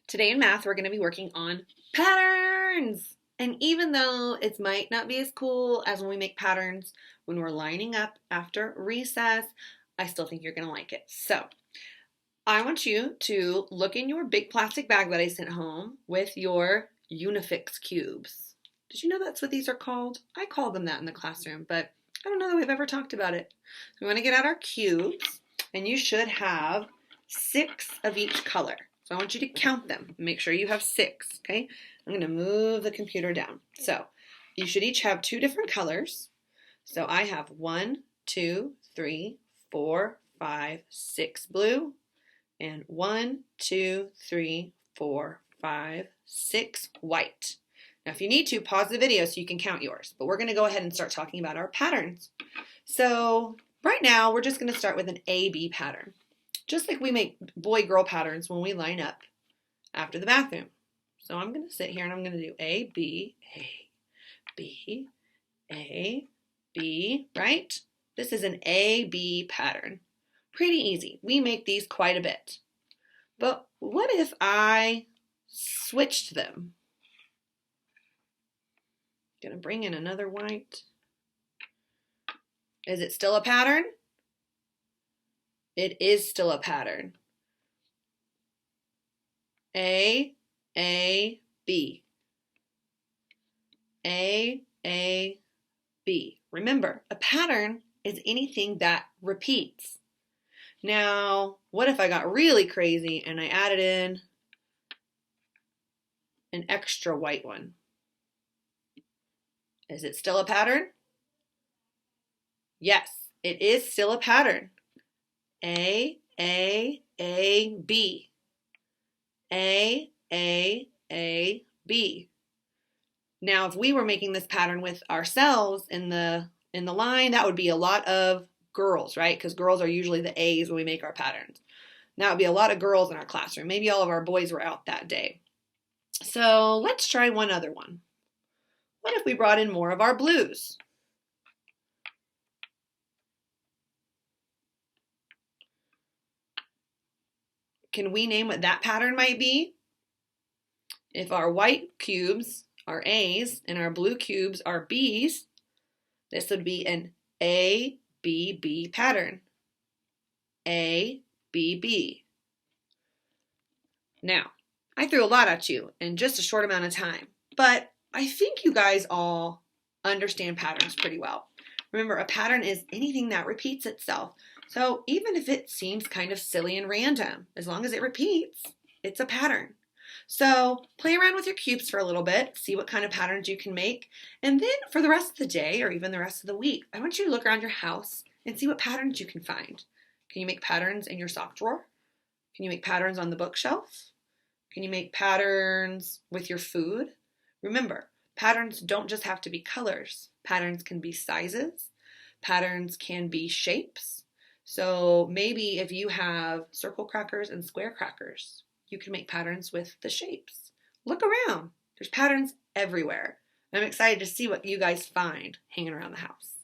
Today in math, we're going to be working on patterns. And even though it might not be as cool as when we make patterns when we're lining up after recess, I still think you're going to like it. So I want you to look in your big plastic bag that I sent home with your Unifix cubes. Did you know that's what these are called? I call them that in the classroom, but I don't know that we've ever talked about it. We want to get out our cubes, and you should have 6 of each color. So I want you to count them. Make sure you have 6, okay? I'm going to move the computer down. So you should each have 2 different colors. So I have 1, 2, 3, 4, 5, 6 blue, and 1, 2, 3, 4, 5, 6 white. Now if you need to, pause the video so you can count yours. But we're going to go ahead and start talking about our patterns. So right now we're just going to start with an A-B pattern. Just like we make boy-girl patterns when we line up after the bathroom. So I'm going to sit here and I'm going to do A, B, A, B, A, B, right? This is an A-B pattern. Pretty easy. We make these quite a bit. But what if I switched them? Going to bring in another white. Is it still a pattern? It is still a pattern. A, B. A, B. Remember, a pattern is anything that repeats. Now, what if I got really crazy and I added in an extra white one? Is it still a pattern? Yes, it is still a pattern. A, B. A, B. Now, if we were making this pattern with ourselves in the line, that would be a lot of girls, right? Because girls are usually the A's when we make our patterns. That would be a lot of girls in our classroom. Maybe all of our boys were out that day. So let's try one other one. What if we brought in more of our blues? Can we name what that pattern might be? If our white cubes are A's and our blue cubes are B's, this would be an A, B, B pattern. A, B, B. Now, I threw a lot at you in just a short amount of time, but I think you guys all understand patterns pretty well. Remember, a pattern is anything that repeats itself. So even if it seems kind of silly and random, as long as it repeats, it's a pattern. So play around with your cubes for a little bit, see what kind of patterns you can make. And then for the rest of the day or even the rest of the week, I want you to look around your house and see what patterns you can find. Can you make patterns in your sock drawer? Can you make patterns on the bookshelf? Can you make patterns with your food? Remember, patterns don't just have to be colors. Patterns can be sizes. Patterns can be shapes. So maybe if you have circle crackers and square crackers, you can make patterns with the shapes. Look around. There's patterns everywhere. I'm excited to see what you guys find hanging around the house.